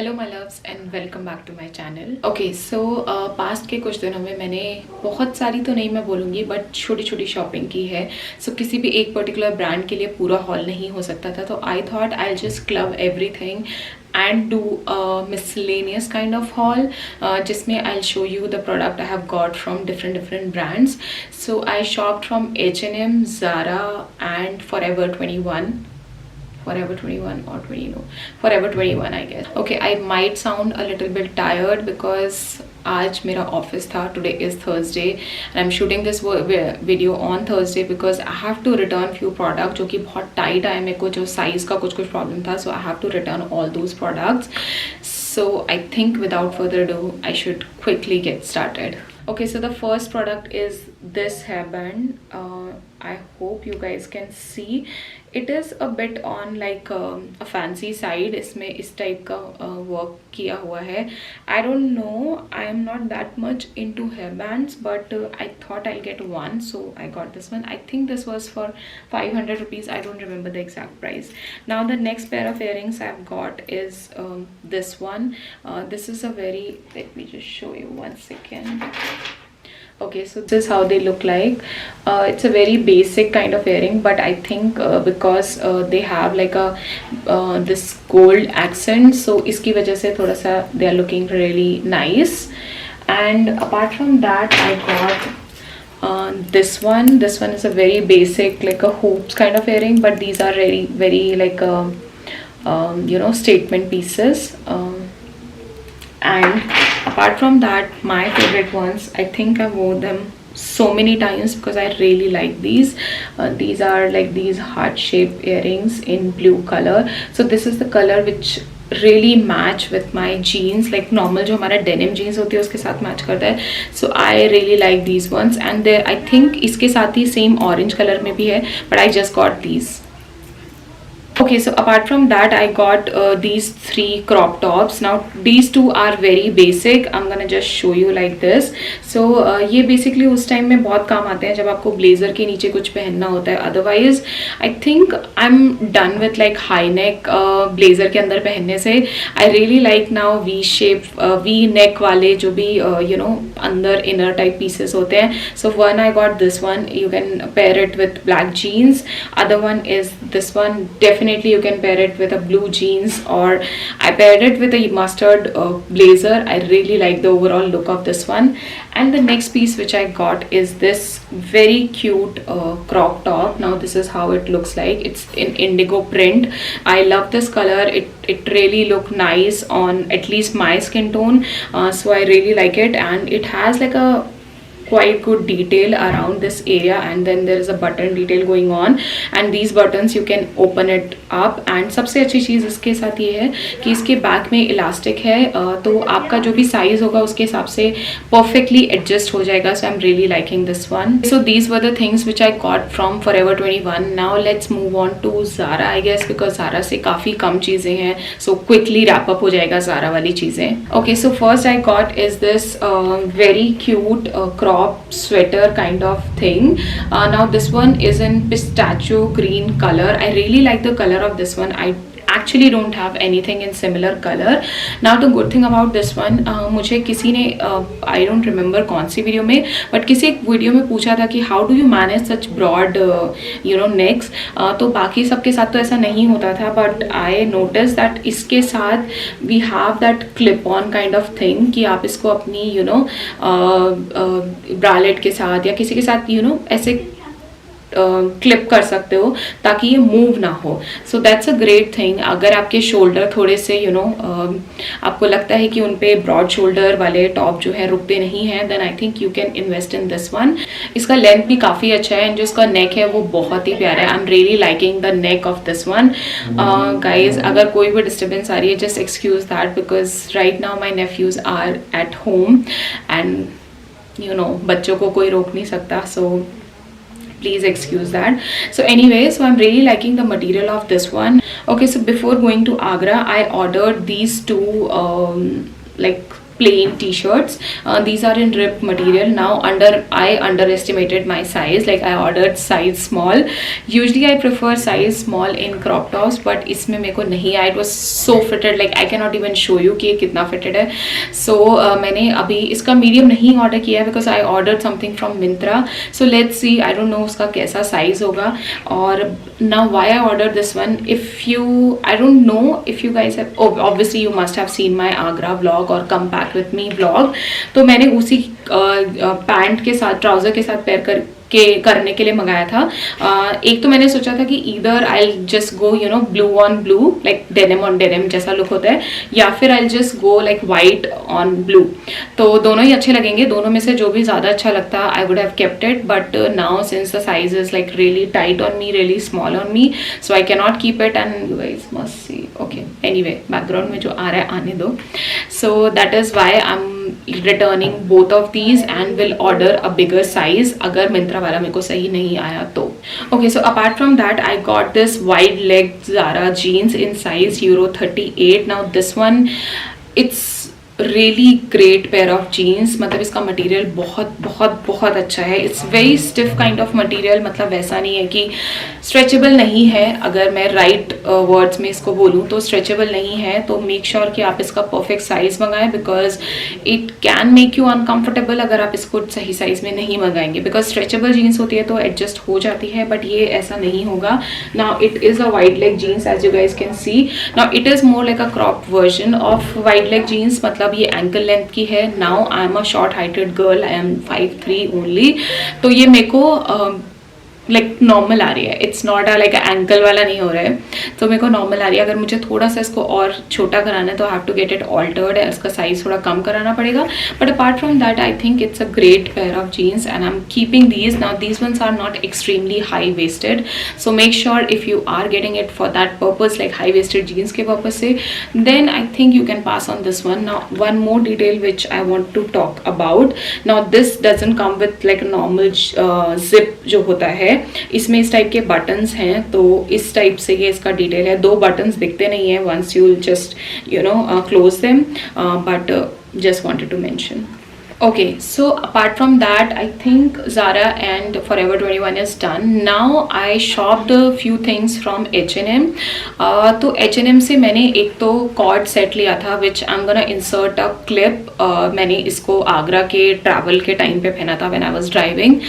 Hello my loves and welcome back to my channel. Okay so past के कुछ दिनों में मैंने बहुत सारी तो नहीं मैं बोलूँगी बट छोटी छोटी शॉपिंग की है। सो किसी भी एक पर्टिकुलर ब्रांड के लिए पूरा हॉल नहीं हो सकता था, तो I thought I just club everything and do a miscellaneous kind of haul जिसमें I'll show you the product I have got from different brands. So I shopped from H&M, Zara and Forever 21 or 20, no, Forever 21 I guess. Okay, I might sound a little bit tired because आज मेरा office था. Today is Thursday and I'm shooting this video on Thursday because I have to return few products जो कि बहुत tight आए मेरे को, जो साइज़ का कुछ प्रॉब्लम था, so I have to return all those products. So I think without further ado I should quickly get started. Okay, so the first product is this hairband. I hope you guys can see. It is a bit on like a fancy side. इसमें इस type का work किया हुआ है. I don't know, I am not that much into hairbands but I thought I'll get one, so I got this one. I think this was for 500 rupees. I don't remember the exact price. Now the next pair of earrings I've got is this one. This is a very, let me just show you one second. Okay, so this is how they look like. It's a very basic kind of earring, but I think because they have like a this gold accent, so इसकी वजह से थोड़ा सा they are looking really nice. And apart from that I got this one. This one is a very basic, like a hoops kind of earring, but these are very like you know, statement pieces. And apart from that, my favorite ones, I think I wore them so many times because I really like these. These are like these heart shaped earrings in blue color. So this is the color which really match with my jeans, like normal जो हमारा denim jeans होती है उसके साथ match करता है. So I really like these ones, and there I think इसके साथ ही same orange color में भी है, but I just got these. Okay, so apart from that I got these three crop tops. Now these two are very basic. I'm gonna just show you like this. So ये basically उस time में बहुत काम आते हैं जब आपको blazer के नीचे कुछ पहनना होता है. Otherwise I think I'm done with like high neck blazer के अंदर पहनने से. I really like now V shape V neck वाले जो भी you know अंदर inner type pieces होते हैं. So one I got this one. You can pair it with black jeans. Other one is this one. Definitely you can pair it with a blue jeans, or I paired it with a mustard blazer. I really like the overall look of this one. And the next piece which I got is this very cute crop top. Now this is how it looks like. It's in indigo print. I love this color. It really look nice on at least my skin tone, so I really like it. And it has like a quite good detail around this area, and then there is a button detail going on, and these buttons you can open it up. And सबसे अच्छी चीज़ इसके साथ ये है कि इसके back में elastic है, तो आपका जो भी साइज होगा उसके हिसाब से परफेक्टली एडजस्ट हो जाएगा. So I am really liking this one. So these were the things which I got from Forever 21. Now let's move on to Zara I guess, because Zara से काफ़ी कम चीज़ें हैं, सो क्विकली रैप अप हो जाएगा Zara वाली चीज़ें. Okay, so first I got is this very cute crop sweater kind of thing. Now this one is in pistachio green color. I really like the color of this one. I actually don't have anything in similar color. Now the good thing about this one, मुझे किसी ने I don't remember कौन सी video में, but किसी एक video में पूछा था कि how do you manage such broad you know necks. तो बाकी सबके साथ तो ऐसा नहीं होता था, but I noticed that इसके साथ we have that clip on kind of thing कि आप इसको अपनी you know ब्रालेट के साथ या किसी के साथ you know ऐसे क्लिप कर सकते हो ताकि ये मूव ना हो. So that's a great thing. अगर आपके शोल्डर थोड़े से यू नो आपको लगता है कि उन पे ब्रॉड शोल्डर वाले टॉप जो है रुकते नहीं हैं, then I think you can invest in this one. इसका लेंथ भी काफ़ी अच्छा है, एंड जो इसका नेक है वो बहुत ही प्यारा है. I am really liking the neck of this one. Guys, अगर कोई भी डिस्टर्बेंस आ रही है just excuse that, because right now my nephews are at home and you know बच्चों को कोई रोक नहीं सकता, सो please excuse that. So anyway, so I'm really liking the material of this one. Okay, so before going to Agra I ordered these two like plain t-shirts. These are in ripped material. Now I underestimated my size, like I ordered size small. Usually I prefer size small in crop tops, but इसमें मेरे को नहीं आया. It was so fitted, like I cannot even show you कि ये कितना fitted है. So मैंने अभी इसका मीडियम नहीं ऑर्डर किया है because I ordered something from Myntra. So let's see, I don't know उसका कैसा साइज होगा. और now why I ordered this one, I don't know if you guys have, obviously you must have seen my Agra vlog or come back with me vlog. तो मैंने उसी pant के साथ, trouser के साथ पेयर करने के लिए मंगाया था. एक तो मैंने सोचा था कि either I just go blue on blue, like denim on denim जैसा लुक होता है, या फिर I just go like white on blue. तो दोनों ही अच्छे लगेंगे. दोनों में से जो भी ज़्यादा अच्छा लगता I would have kept it, but now since the size is like really tight on me, really small on me, so I can not keep it and you guys must see. Okay, anyway background में जो आ रहा है आने दो. So that is why I am returning both of these and will order a bigger size अगर मिंत्रा वाला मेरे को सही नहीं आया तो. Okay, so apart from that I got this wide leg Zara jeans in size Euro 38. Now this one, it's really great pair of jeans. मतलब इसका मटेरियल बहुत बहुत बहुत अच्छा है. It's very stiff kind of material, मतलब वैसा नहीं है कि स्ट्रेचेबल नहीं है. अगर मैं राइट वर्ड्स में इसको बोलूँ तो स्ट्रेचेबल नहीं है. तो मेक श्योर कि आप इसका परफेक्ट साइज मंगाएं, because it can make you uncomfortable अगर आप इसको सही साइज में नहीं मंगाएंगे. बिकॉज स्ट्रेचेबल जीन्स होती है तो एडजस्ट हो जाती है, बट ये ऐसा नहीं होगा. Now it is a wide leg jeans as you guys can see. Now it is more like a crop version of wide leg jeans. मतलब ये एंकल लेंथ की है. Now I am a short heighted girl, I am 5'3" only. तो ये मेरे को like normal आ रही है. It's not a like ankle वाला नहीं हो रहा है, तो मेरे को नॉर्मल आ रही है. अगर मुझे थोड़ा सा इसको और छोटा कराना है तो I have to get it altered, इसका साइज थोड़ा कम कराना पड़ेगा. But apart from that I think it's a great pair of jeans and I am keeping these. Now these ones are not extremely high waisted, so make sure if you are getting it for that purpose, like high waisted jeans के purpose से, then I think you can pass on this one. Now one more detail which I want to talk about. Now this doesn't come with like normal zip जो होता है. इसमें इस type के buttons हैं, तो इस टाइप से ये इसका डिटेल है. 2 बटन्स दिखते नहीं है once you just close them, but just wanted to mention. Okay, so apart from that I think Zara and Forever 21 is done. Now I shopped a few things from H&M. तो H&M से मैंने एक तो cord set लिया था which I'm gonna insert a clip. मैंने इसको आगरा के ट्रैवल के टाइम पे पहना था when I was driving,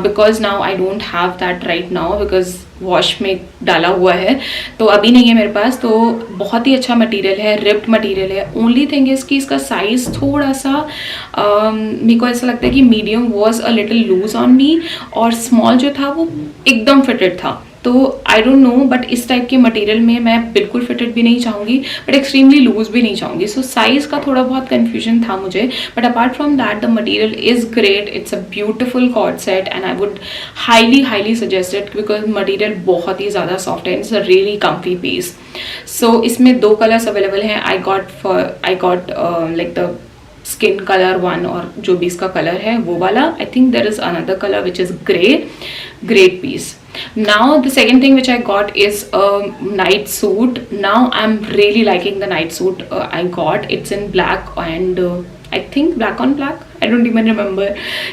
because now I don't have that right now because wash में डाला हुआ है, तो अभी नहीं है मेरे पास. तो बहुत ही अच्छा मटेरियल है, रिप्ड मटेरियल है. ओनली थिंग इज़ कि इसका साइज़ थोड़ा सा मेरे को ऐसा लगता है कि medium was a little lose on me, और स्मॉल जो था वो एकदम फिटेड था. तो आई डोंट नो, बट इस टाइप के मटेरियल में मैं बिल्कुल फिटेड भी नहीं चाहूँगी, बट एक्सट्रीमली लूज भी नहीं चाहूँगी. सो साइज़ का थोड़ा बहुत कन्फ्यूजन था मुझे, but apart from that the material is great. It's a beautiful coord set and I would highly suggest it because material बहुत ही ज़्यादा सॉफ्ट है. It's a really comfy piece. So इसमें 2 कलर्स अवेलेबल हैं. I got like the skin colour one, और जो भी इसका कलर है वो वाला. I think there is another colour which is grey. Great piece. Now the second thing which I got is a night suit. Now I'm really liking the night suit I got. It's in black and I think black on black. I don't even remember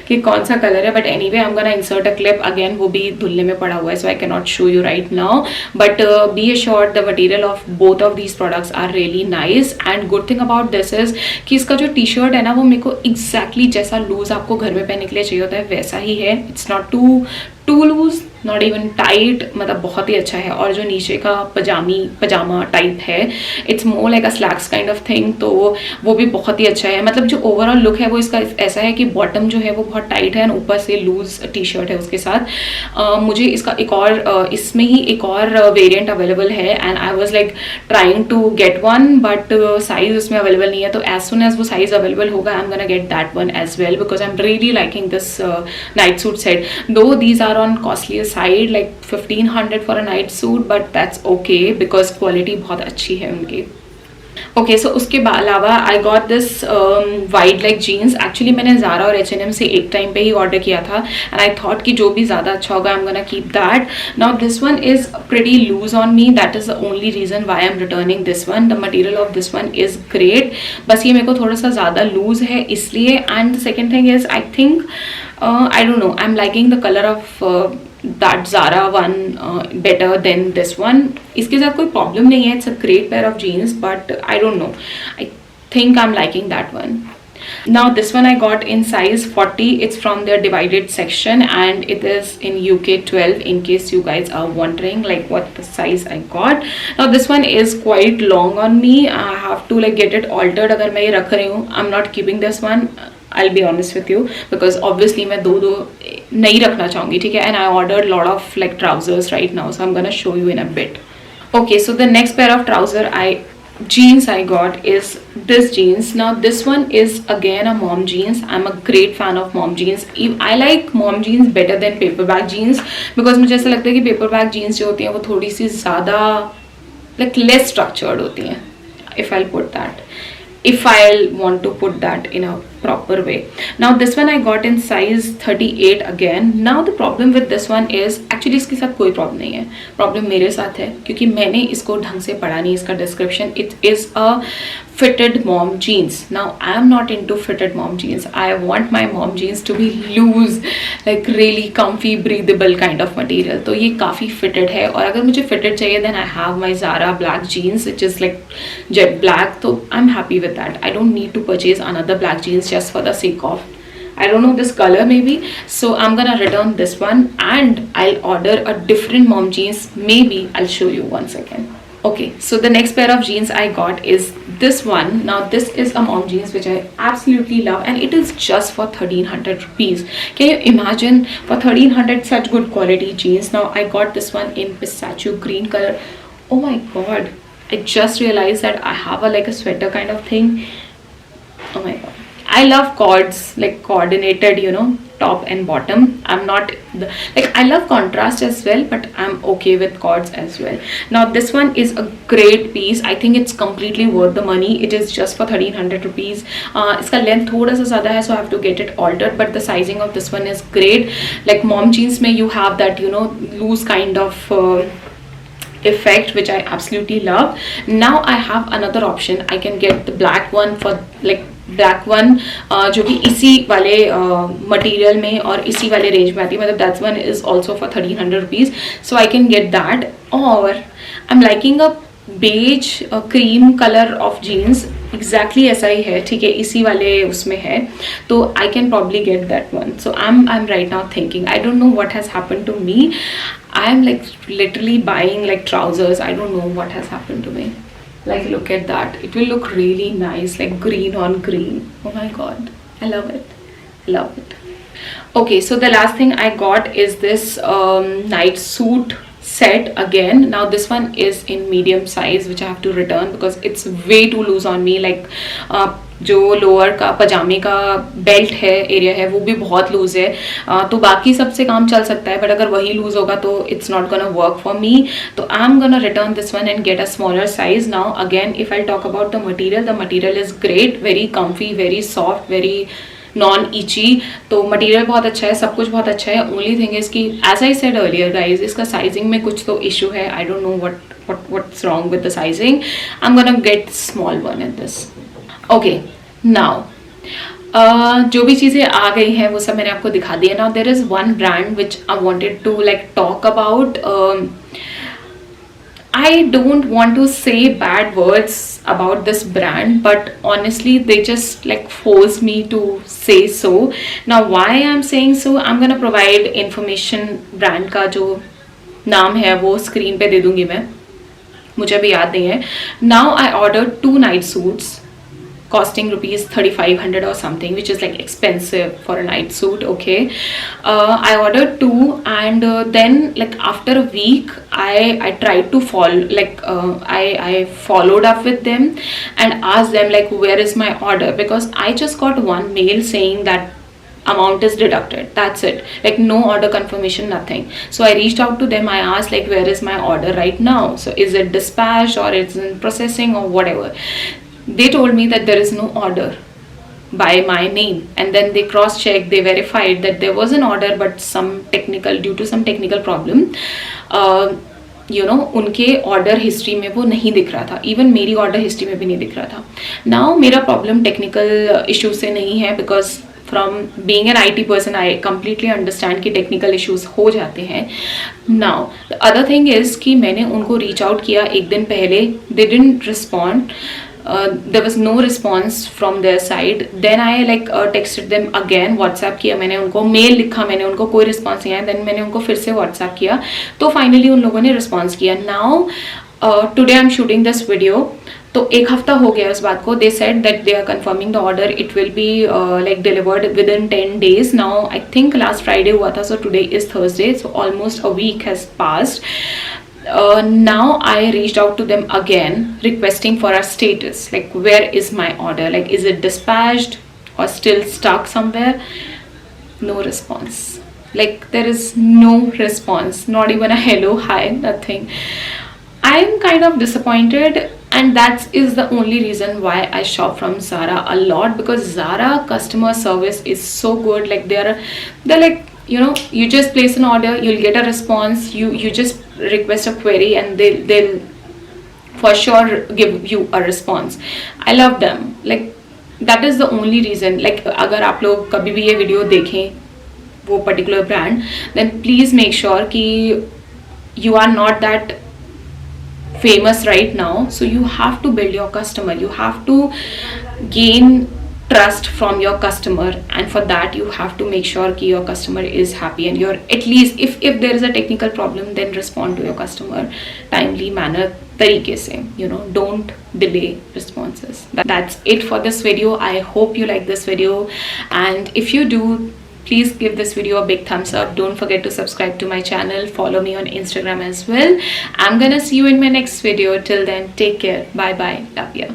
कि कौन सा colour है, but anyway I'm gonna insert a clip again. वो भी धुलने में पड़ा हुआ है, so I cannot show you right now. But be assured the material of both of these products are really nice. And good thing about this is कि इसका जो टी शर्ट है ना वो मेरे को exactly जैसा लूज आपको घर में पहनने के लिए चाहिए होता है वैसा ही है. It's not too loose, not even tight, मतलब बहुत ही अच्छा है. और जो नीचे का पजामा टाइप है, it's more like a slacks kind of thing, तो वो भी बहुत ही अच्छा है. मतलब जो ओवरऑल लुक है वो इसका ऐसा है कि बॉटम जो है वो बहुत टाइट है और ऊपर से लूज टी शर्ट है उसके साथ. मुझे इसका इसमें ही एक और वेरिएंट अवेलेबल है and I was like trying to get one, but size उसमें अवेलेबल नहीं है. तो एज सुन एज वो साइज अवेलेबल होगा I am gonna get that one as well because I am really liking this night suit set. Though these are on costly side, like 1500 for a night suit, but that's okay because quality बहुत अच्छी है उनकी. Okay so उसके अलावा I got this wide leg jeans. Actually मैंने Zara और H&M से एक टाइम पे ही ऑर्डर किया था एंड आई थॉट कि जो भी ज़्यादा अच्छा होगा I am gonna keep that. Now this one is pretty lose on me, that is the only reason why I am returning this one. The material of this one is great, बस ये मेरे को थोड़ा सा ज़्यादा loose है इसलिए. And the second thing is I think I don't know, I'm liking the color of that Zara one better than this one. इसके साथ कोई problem नहीं है, it's a great pair of jeans, but I don't know, I think I'm liking that one. Now this one I got in size 40. It's from their divided section and it is in UK 12 in case you guys are wondering like what the size I got. Now this one is quite long on me. I have to like get it altered. अगर मैं ये रख रही हूँ, I'm not keeping this one. I'll be honest with you because obviously मैं दो नहीं रखना चाहूँगी, ठीक है. And I ordered lot of like trousers right now, so I'm gonna show you in a bit. Okay, so the next pair of jeans I got is this jeans. Now this one is again a mom jeans. I'm a great fan of mom jeans. I like mom jeans better than paperback jeans because मुझे ऐसा लगता है कि paperback jeans जो होती हैं वो थोड़ी सी ज़्यादा like less structured होती हैं, if I'll put that, if I'll want to put that in a proper way. Now this one I got in size 38 again. Now the problem with this one is actually इसके साथ कोई problem नहीं है, problem मेरे साथ है क्योंकि मैंने इसको ढंग से पढ़ा नहीं. इसका description, it is a fitted mom jeans. Now I am not into fitted mom jeans. I want my mom jeans to be loose, like really comfy breathable kind of material. तो ये काफ़ी fitted है और अगर मुझे fitted चाहिए then I have my Zara black jeans which is like jet black. तो I'm happy with that. I don't need to purchase another black jeans just for the sake of, I don't know, this color maybe. So I'm gonna return this one and I'll order a different mom jeans. Maybe I'll show you one second. Okay, so the next pair of jeans I got is this one. Now this is a mom jeans which I absolutely love and it is just for 1300 rupees. Can you imagine, for 1300 such good quality jeans? Now I got this one in pistachio green color. Oh my god, I just realized that I have a like a sweater kind of thing. Oh my god, I love cords, like coordinated, you know, top and bottom. I'm not like, I love contrast as well, but I'm okay with cords as well. Now this one is a great piece. I think it's completely worth the money. It is just for 1300 rupees. इसका length थोड़ा सा ज़्यादा है, so I have to get it altered, but the sizing of this one is great. Like mom jeans में you have that, you know, loose kind of effect which I absolutely love. Now I have another option. I can get the black one for like black one जो कि इसी वाले material में और इसी वाले range में आती है, मतलब that one is also for 1300 rupees, so I can get that. Or I'm liking a beige cream color of jeans, exactly ऐसा ही है, ठीक है, इसी वाले उसमें है, तो I can probably get that one. So I'm right now thinking, I don't know what has happened to me. I'm like literally buying like trousers. I don't know what has happened to me. Like look at that, it will look really nice, like green on green. Oh my god, I love it, I love it. Okay, so the last thing I got is this night suit set again. Now this one is in medium size which I have to return because it's way too loose on me. Like जो lower का पजामे का belt है area है वो भी बहुत loose है, तो बाकी सबसे काम चल सकता है, बट अगर वही लूज होगा तो it's not gonna work for me. तो I am gonna return this one and get a smaller size. Now again if I talk about the material is great, very comfy, very soft, very non itchy. तो material बहुत अच्छा है, सब कुछ बहुत अच्छा है. ओनली थिंग इज कि as I said earlier guys, इसका साइजिंग में कुछ तो इशू है. I don't know what's wrong with the sizing. I'm gonna get small one in this. Okay, now जो भी चीज़ें आ गई हैं वो सब मैंने आपको दिखा दिया. Now there is one brand which I wanted to like talk about. I don't want to say bad words about this brand, but honestly they just like force me to say so. Now why I'm saying so, I'm gonna provide information. brand का जो नाम है वो screen पे दे दूंगी मैं, मुझे अभी याद नहीं है. Now I ordered 2 night suits costing rupees 3500 or something, which is like expensive for a night suit. Okay, I ordered 2 and then like after a week I tried to follow, like I followed up with them and asked them like where is my order, because I just got one mail saying that amount is deducted. That's it. Like no order confirmation, nothing. So I reached out to them. I asked like, where is my order right now? So is it dispatched or it's in processing or whatever? They told me that there is no order by my name, and then they cross checked, they verified that there was an order, but due to some technical problem, उनके order history में वो नहीं दिख रहा था. Even मेरी order history में भी नहीं दिख रहा था. नाउ मेरा प्रॉब्लम टेक्निकल इशू से नहीं है, because from being an IT person I completely understand कि टेक्निकल इश्यूज हो जाते हैं. Now the other thing is कि मैंने उनको रीच आउट किया एक दिन पहले, they didn't respond. There was no response from their side. Then I texted them again, WhatsApp किया मैंने उनको, मेल लिखा मैंने उनको, कोई रिस्पॉन्स नहीं आया. देन मैंने उनको फिर से WhatsApp किया, तो फाइनली उन लोगों ने रिस्पॉन्स किया. Now today I am shooting this video, तो एक हफ्ता हो गया उस बात को. They said that they are confirming the order, it will be delivered within 10 days. Now I think last Friday हुआ था, so today is Thursday, so almost a week has passed. Now I reached out to them again requesting for a status, like where is my order, like is it dispatched or still stuck somewhere. No response. Like there is no response, not even a hello, hi, nothing. I'm kind of disappointed, and that is the only reason why I shop from Zara a lot, because Zara customer service is so good. Like they're like, you just place an order, you'll get a response, you just request a query and they'll for sure give you a response. I love them. Like that is the only reason. Like अगर आप लोग कभी भी ये video देखें वो particular brand, then please make sure कि you are not that famous right now, so you have to build your customer, you have to gain trust from your customer, and for that you have to make sure कि your customer is happy, and you're at least if there is a technical problem, then respond to your customer timely manner तरीके से, don't delay responses. That's it for this video. I hope you like this video, and if you do, please give this video a big thumbs up. Don't forget to subscribe to my channel, follow me on Instagram as well. I'm gonna see you in my next video. Till then, take care, bye bye, love you.